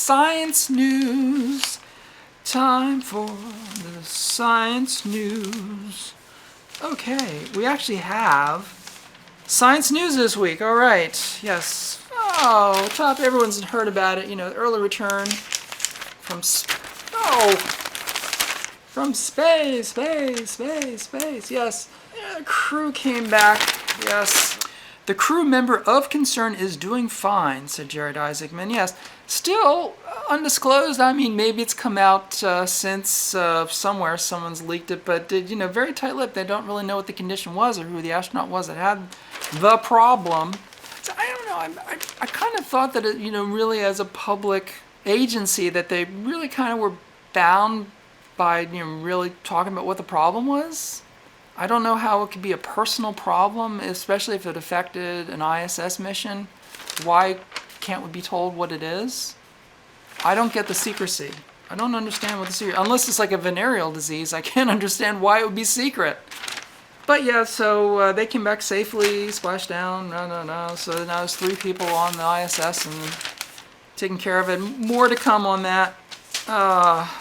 science news. Time for the science news. Okay, we actually have science news this week. All right, yes. Oh, top, everyone's heard about it. You know, the early return from from space. Yes, yeah, crew came back. Yes, the crew member of concern is doing fine, said Jared Isaacman. Yes, still undisclosed. I mean, maybe it's come out since somewhere someone's leaked it, but very tight-lipped. They don't really know what the condition was or who the astronaut was that had the problem. So I don't know. I kind of thought that it, really as a public agency, that they really kind of were bound by really talking about what the problem was. I don't know how it could be a personal problem, especially if it affected an ISS mission. Why can't we be told what it is? I don't get the secrecy. I don't understand what the secret, unless it's like a venereal disease. I can't understand why it would be secret. But yeah, so they came back safely, splashed down, no. So now there's 3 people on the ISS and taking care of it. More to come on that.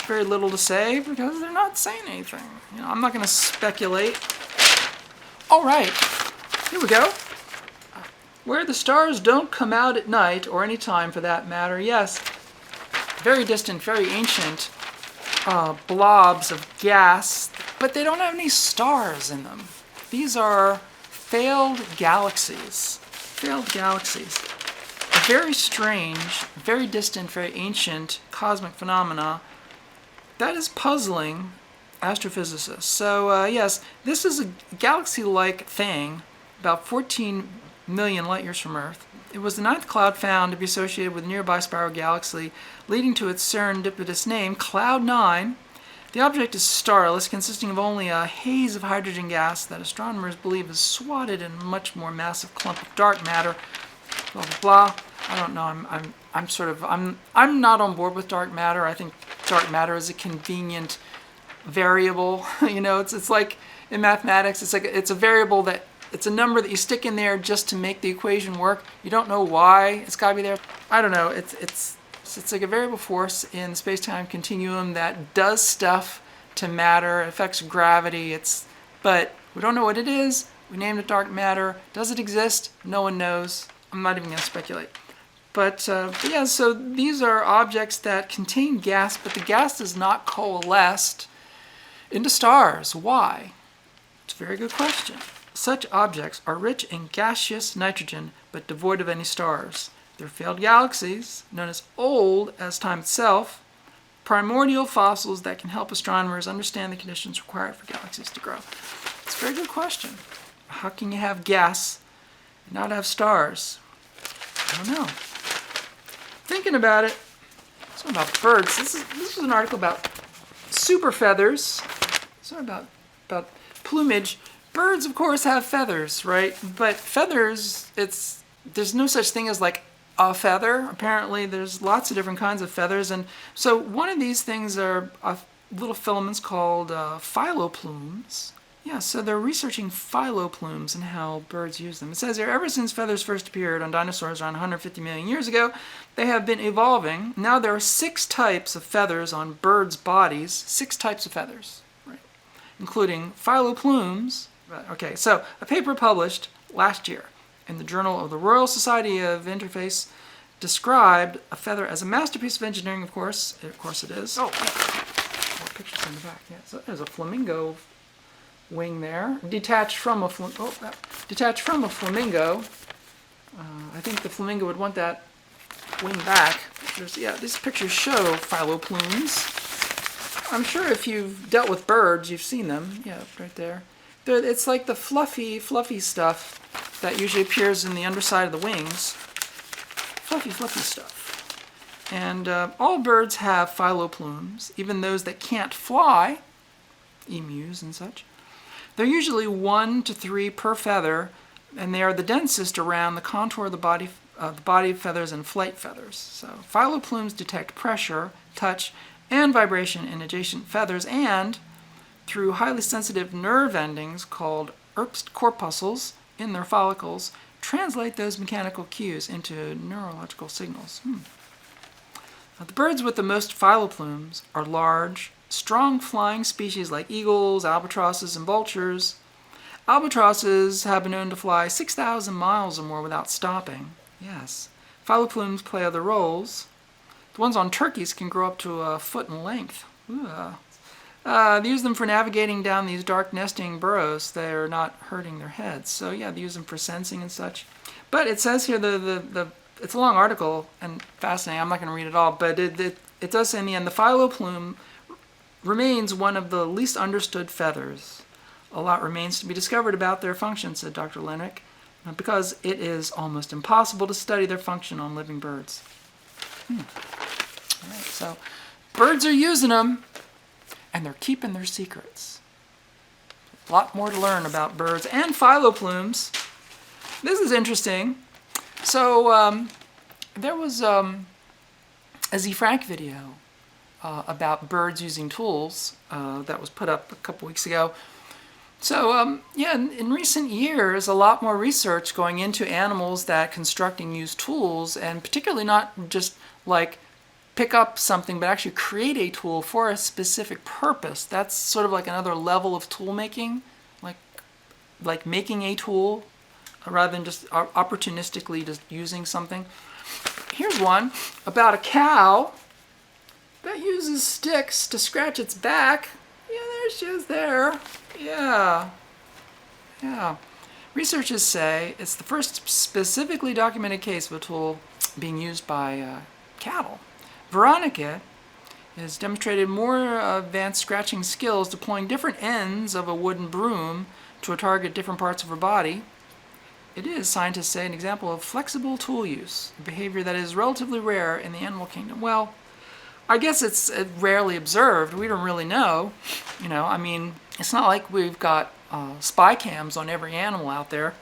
Very little to say because they're not saying anything. I'm not going to speculate. All right, here we go. Where the stars don't come out at night, or any time for that matter, yes. Very distant, very ancient blobs of gas, but they don't have any stars in them. These are failed galaxies. Failed galaxies. A very strange, very distant, very ancient cosmic phenomena that is puzzling astrophysicists. So yes, this is a galaxy-like thing, about 14 million light years from Earth. It was the 9th cloud found to be associated with a nearby spiral galaxy, leading to its serendipitous name, Cloud 9. The object is starless, consisting of only a haze of hydrogen gas that astronomers believe is swatted in a much more massive clump of dark matter. Blah blah blah. I don't know. I'm not on board with dark matter. I think dark matter is a convenient variable. It's like in mathematics. It's a variable that. It's a number that you stick in there just to make the equation work. You don't know why it's got to be there. I don't know. It's like a variable force in the space-time continuum that does stuff to matter. It affects gravity. But we don't know what it is. We named it dark matter. Does it exist? No one knows. I'm not even going to speculate. But yeah, so these are objects that contain gas, but the gas does not coalesce into stars. Why? It's a very good question. Such objects are rich in gaseous nitrogen, but devoid of any stars. They're failed galaxies, known as old as time itself, primordial fossils that can help astronomers understand the conditions required for galaxies to grow. It's a very good question. How can you have gas and not have stars? I don't know. Thinking about it, something about birds. This is an article about super feathers. Something about plumage. Birds, of course, have feathers, right? But feathers, there's no such thing as like a feather. Apparently, there's lots of different kinds of feathers. And so one of these things are little filaments called phyloplumes. Yeah, so they're researching phyloplumes and how birds use them. It says here, ever since feathers first appeared on dinosaurs around 150 million years ago, they have been evolving. Now there are 6 types of feathers on birds' bodies. 6 types of feathers, right? Including phyloplumes. Okay, so a paper published last year in the Journal of the Royal Society of Interface described a feather as a masterpiece of engineering, of course. Of course it is. Oh, yeah. More pictures in the back. Yeah, so there's a flamingo wing there. Detached from a flamingo. I think the flamingo would want that wing back. These pictures show phyloplumes. I'm sure if you've dealt with birds, you've seen them. Yeah, right there. It's like the fluffy stuff that usually appears in the underside of the wings. Fluffy stuff. And all birds have phyloplumes, even those that can't fly, emus and such. They're usually 1 to 3 per feather, and they are the densest around the contour of the body feathers and flight feathers. So phyloplumes detect pressure, touch, and vibration in adjacent feathers, and through highly sensitive nerve endings called Erbst corpuscles in their follicles, translate those mechanical cues into neurological signals. The birds with the most phyloplumes are large, strong flying species like eagles, albatrosses, and vultures. Albatrosses have been known to fly 6,000 miles or more without stopping. Yes. Phyloplumes play other roles. The ones on turkeys can grow up to a foot in length. They use them for navigating down these dark nesting burrows. They're not hurting their heads. So yeah, they use them for sensing and such. But it says here, it's a long article and fascinating. I'm not going to read it all, but it does say in the end, the phyloplume remains one of the least understood feathers. A lot remains to be discovered about their function, said Dr. Lennick, because it is almost impossible to study their function on living birds. All right, so birds are using them, and they're keeping their secrets. A lot more to learn about birds and phyloplumes. This is interesting. So there was a Z Frank video about birds using tools that was put up a couple weeks ago. So in recent years, a lot more research going into animals that construct and use tools, and particularly not just like pick up something, but actually create a tool for a specific purpose. That's sort of like another level of tool making, like making a tool rather than just opportunistically just using something. Here's one about a cow that uses sticks to scratch its back. Yeah, there she is there. Yeah. Researchers say it's the first specifically documented case of a tool being used by cattle. Veronica has demonstrated more advanced scratching skills, deploying different ends of a wooden broom to target different parts of her body. It is, scientists say, an example of flexible tool use, a behavior that is relatively rare in the animal kingdom. Well, I guess it's rarely observed. We don't really know. I mean, it's not like we've got spy cams on every animal out there.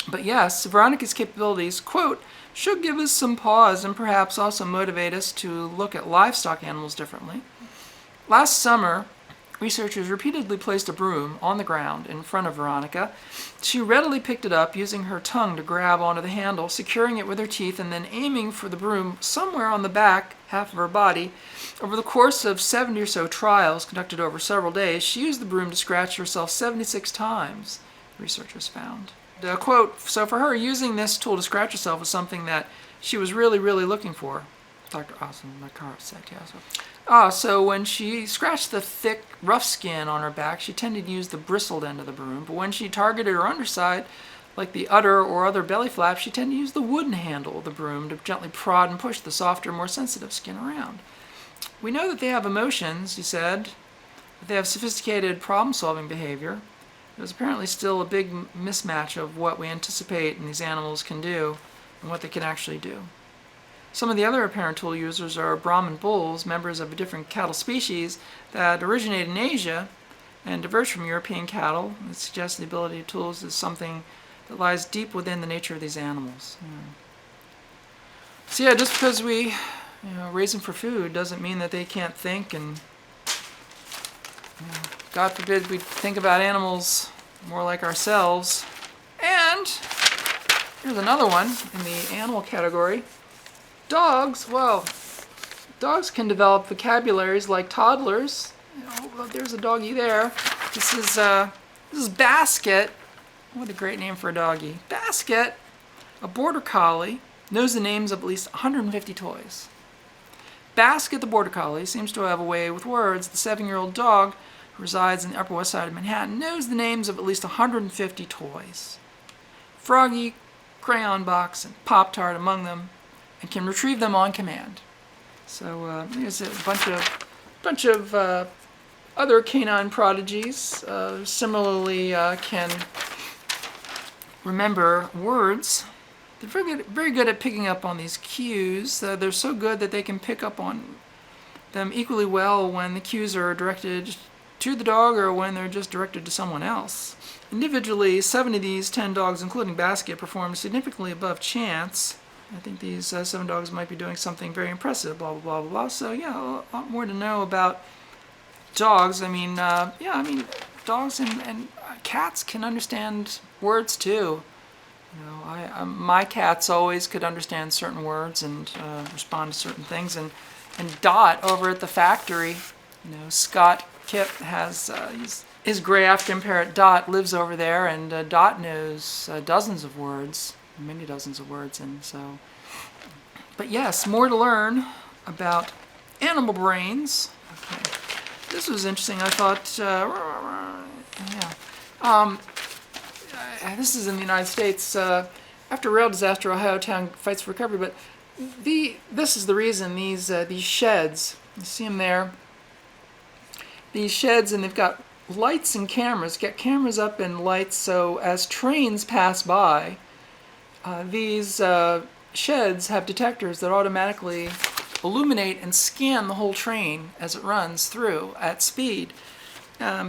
But yes, Veronica's capabilities, quote, should give us some pause and perhaps also motivate us to look at livestock animals differently. Last summer, researchers repeatedly placed a broom on the ground in front of Veronica. She readily picked it up, using her tongue to grab onto the handle, securing it with her teeth, and then aiming for the broom somewhere on the back half of her body. Over the course of 70 or so trials conducted over several days, she used the broom to scratch herself 76 times, researchers found. Quote, so for her, using this tool to scratch herself was something that she was really, really looking for, Dr. Austin McCarr said. So when she scratched the thick, rough skin on her back, she tended to use the bristled end of the broom. But when she targeted her underside, like the udder or other belly flap, she tended to use the wooden handle of the broom to gently prod and push the softer, more sensitive skin around. We know that they have emotions, he said. That they have sophisticated problem-solving behavior. There's apparently still a big mismatch of what we anticipate and these animals can do and what they can actually do. Some of the other apparent tool users are Brahman bulls, members of a different cattle species that originated in Asia and diverged from European cattle. It suggests the ability of tools is something that lies deep within the nature of these animals. So just because we raise them for food doesn't mean that they can't think, and God forbid we think about animals more like ourselves. And here's another one in the animal category. Dogs, well, dogs can develop vocabularies like toddlers. There's a doggy there. This is Basket. What a great name for a doggy. Basket, a border collie, knows the names of at least 150 toys. Basket the border collie seems to have a way with words. The 7-year-old dog who resides in the Upper West Side of Manhattan knows the names of at least 150 toys. Froggy, Crayon Box, and Pop-Tart among them, and can retrieve them on command. So there's a bunch of other canine prodigies. Similarly, can remember words. They're very good at picking up on these cues. They're so good that they can pick up on them equally well when the cues are directed to the dog or when they're just directed to someone else. Individually, 7 of these 10 dogs, including Basket, perform significantly above chance. I think these 7 dogs might be doing something very impressive, blah, blah, blah, blah, blah. So, a lot more to know about dogs. Dogs and cats can understand words, too. My cats always could understand certain words and respond to certain things. And Dot over at the factory, Scott Kipp has his gray African parrot Dot lives over there, and Dot knows dozens of words, many dozens of words, and so. But yes, more to learn about animal brains. Okay. This was interesting. I thought, this is in the United States. After a rail disaster, Ohio town fights for recovery. But this is the reason these sheds. You see them there. These sheds, and they've got lights and cameras. Get cameras up and lights, so as trains pass by, these sheds have detectors that automatically illuminate and scan the whole train as it runs through at speed.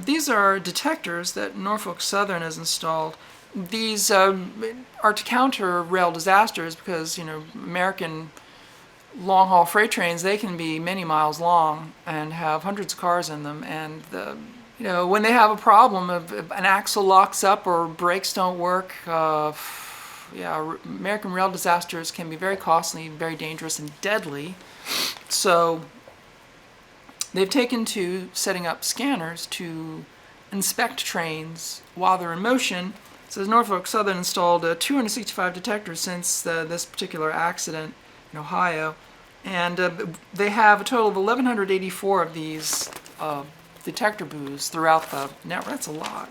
These are detectors that Norfolk Southern has installed. These are to counter rail disasters because, American long-haul freight trains, they can be many miles long and have hundreds of cars in them. And, when they have a problem, if an axle locks up or brakes don't work, American rail disasters can be very costly, very dangerous, and deadly. So they've taken to setting up scanners to inspect trains while they're in motion. It says Norfolk Southern installed 265 detectors since this particular accident in Ohio, and they have a total of 1,184 of these detector booths throughout the network. That's a lot.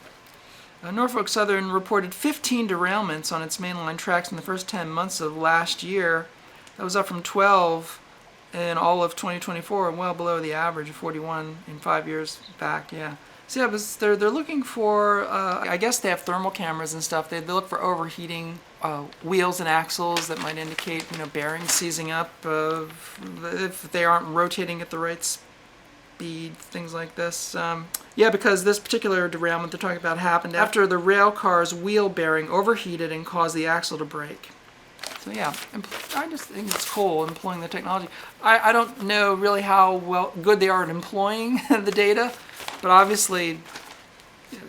Norfolk Southern reported 15 derailments on its mainline tracks in the first 10 months of last year. That was up from 12 in all of 2024, and well below the average of 41 in 5 years back. Yeah. So they're looking for. I guess they have thermal cameras and stuff. They look for overheating wheels and axles that might indicate bearings seizing up if they aren't rotating at the right speed. Things like this. Because this particular derailment they're talking about happened after the rail car's wheel bearing overheated and caused the axle to break. So I just think it's cool employing the technology. I don't know really how good they are at employing the data, but obviously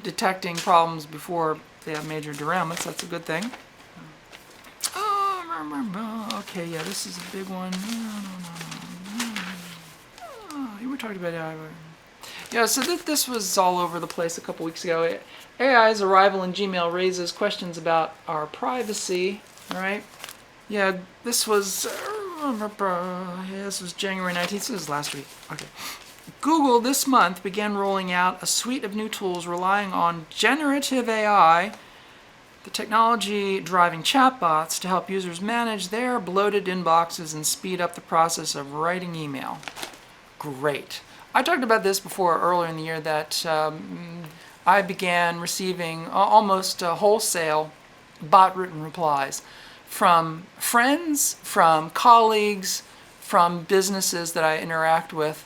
detecting problems before they have major derailments, that's a good thing. Okay, this is a big one. You were talking about AI. Yeah, so this was all over the place a couple weeks ago. AI's arrival in Gmail raises questions about our privacy, all right? Yeah, this was January 19th. This was last week. Okay. Google this month began rolling out a suite of new tools relying on generative AI, the technology driving chatbots to help users manage their bloated inboxes and speed up the process of writing email. Great. I talked about this before earlier in the year that I began receiving almost wholesale bot-written replies from friends, from colleagues, from businesses that I interact with.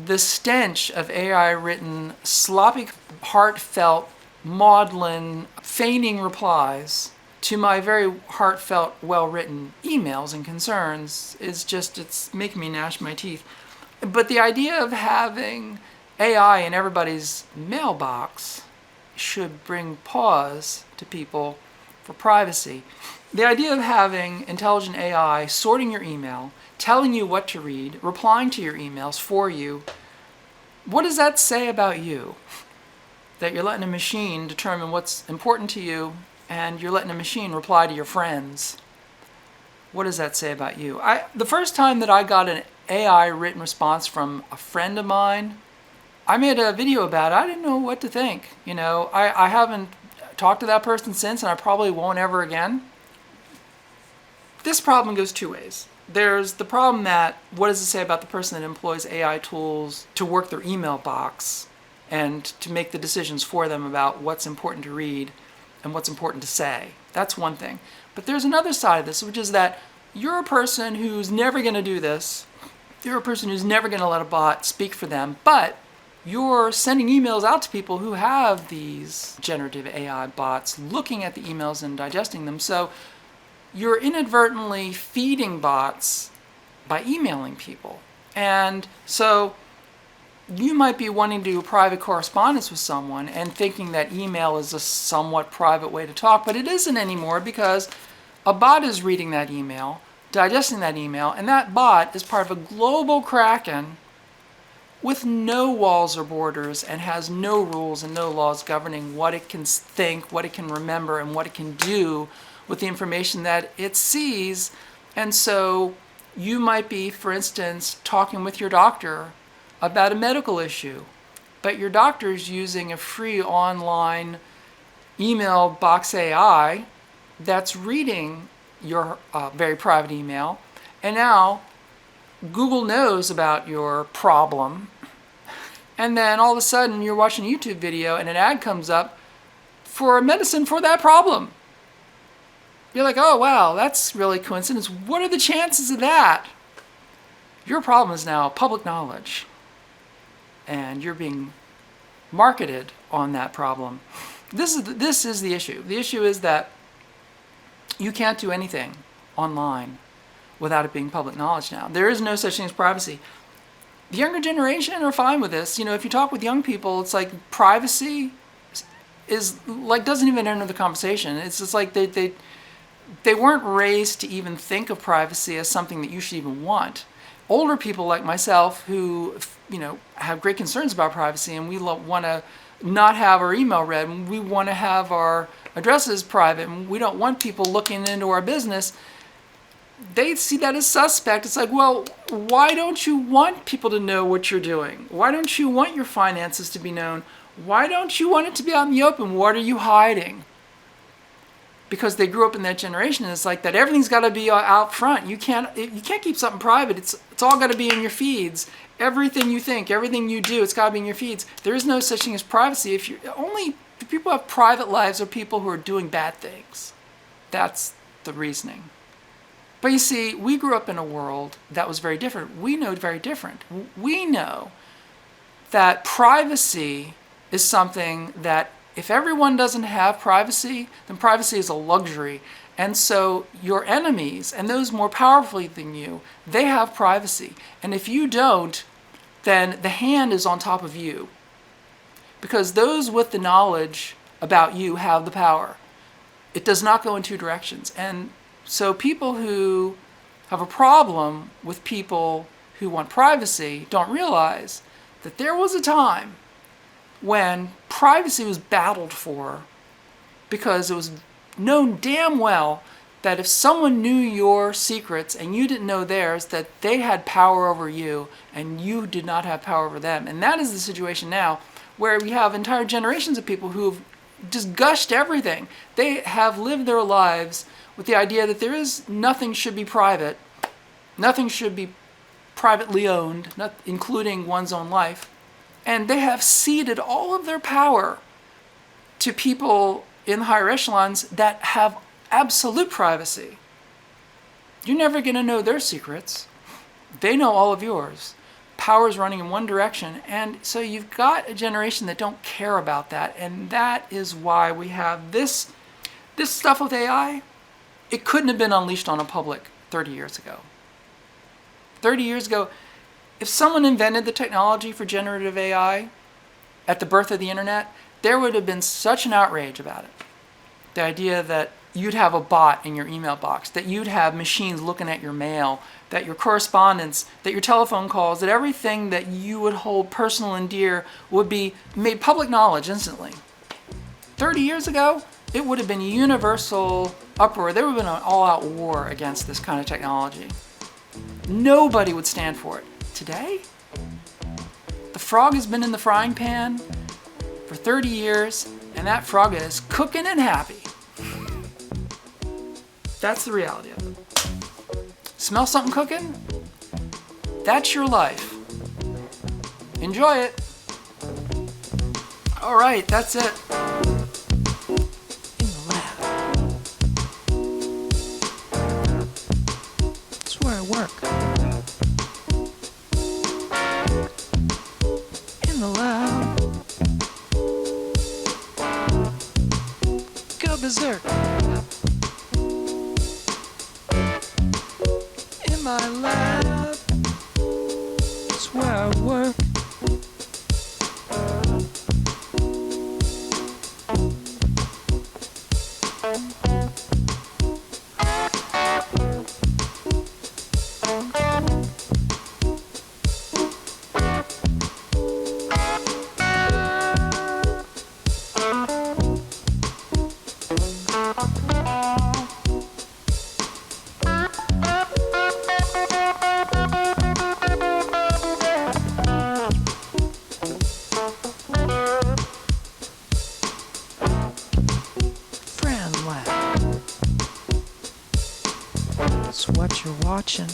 The stench of AI-written, sloppy, heartfelt, maudlin, feigning replies to my very heartfelt, well-written emails and concerns it's making me gnash my teeth. But the idea of having AI in everybody's mailbox should bring pause to people for privacy. The idea of having intelligent AI sorting your email, telling you what to read, replying to your emails for you, what does that say about you? That you're letting a machine determine what's important to you, and you're letting a machine reply to your friends. What does that say about you? The first time that I got an AI written response from a friend of mine, I made a video about it. I didn't know what to think. I haven't talked to that person since, and I probably won't ever again. This problem goes two ways. There's the problem that, what does it say about the person that employs AI tools to work their email box and to make the decisions for them about what's important to read and what's important to say? That's one thing. But there's another side of this, which is that you're a person who's never going to do this. You're a person who's never going to let a bot speak for them, but you're sending emails out to people who have these generative AI bots looking at the emails and digesting them. So you're inadvertently feeding bots by emailing people. And so you might be wanting to do private correspondence with someone and thinking that email is a somewhat private way to talk, but it isn't anymore because a bot is reading that email, digesting that email, and that bot is part of a global kraken with no walls or borders and has no rules and no laws governing what it can think, what it can remember, and what it can do with the information that it sees. And so you might be, for instance, talking with your doctor about a medical issue, but your doctor's using a free online email box AI that's reading your very private email, and now Google knows about your problem, and then all of a sudden you're watching a YouTube video and an ad comes up for a medicine for that problem. You're like, oh wow, that's really coincidence. What are the chances of that? Your problem is now public knowledge, and you're being marketed on that problem. This is the issue. The issue is that you can't do anything online without it being public knowledge now. There is no such thing as privacy. The younger generation are fine with this. If you talk with young people, it's like privacy is like doesn't even enter the conversation. It's just like they weren't raised to even think of privacy as something that you should even want. Older people like myself who have great concerns about privacy, and we want to not have our email read, and we want to have our addresses private, and we don't want people looking into our business, they see that as suspect. It's like, well, why don't you want people to know what you're doing? Why don't you want your finances to be known? Why don't you want it to be out in the open? What are you hiding? Because they grew up in that generation, and it's like that everything's got to be out front. You can't keep something private. It's all got to be in your feeds. Everything you think, everything you do, it's got to be in your feeds. There is no such thing as privacy. If you only the people who have private lives are people who are doing bad things. That's the reasoning. But you see, we grew up in a world that was very different. We know very different. We know that privacy is something that if everyone doesn't have privacy, then privacy is a luxury. And so your enemies and those more powerfully than you, they have privacy. And if you don't, then the hand is on top of you. Because those with the knowledge about you have the power. It does not go in two directions. And so people who have a problem with people who want privacy don't realize that there was a time when privacy was battled for because it was known damn well that if someone knew your secrets and you didn't know theirs, that they had power over you and you did not have power over them. And that is the situation now where we have entire generations of people who've just gushed everything. They have lived their lives with the idea that nothing should be private, nothing should be privately owned, including one's own life. And they have ceded all of their power to people in the higher echelons that have absolute privacy. You're never going to know their secrets. They know all of yours. Power is running in one direction. And so you've got a generation that don't care about that. And that is why we have this stuff with AI. It couldn't have been unleashed on a public 30 years ago. 30 years ago, if someone invented the technology for generative AI at the birth of the internet, there would have been such an outrage about it. The idea that you'd have a bot in your email box, that you'd have machines looking at your mail, that your correspondence, that your telephone calls, that everything that you would hold personal and dear would be made public knowledge instantly. 30 years ago, it would have been universal uproar. There would have been an all-out war against this kind of technology. Nobody would stand for it. Today, the frog has been in the frying pan for 30 years, and that frog is cooking and happy. That's the reality of it. Smell something cooking? That's your life. Enjoy it. All right, that's it. In the lab. That's where I work. In the lab. Go berserk. In my lab. That's where I work. Friend lab. It's what you're watching.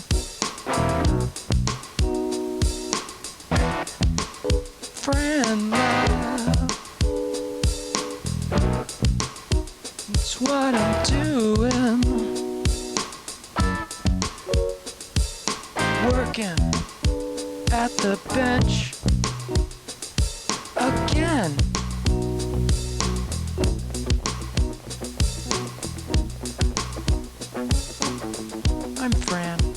Friend lab. It's what I'm doing. Working at the bench again. I'm Fran.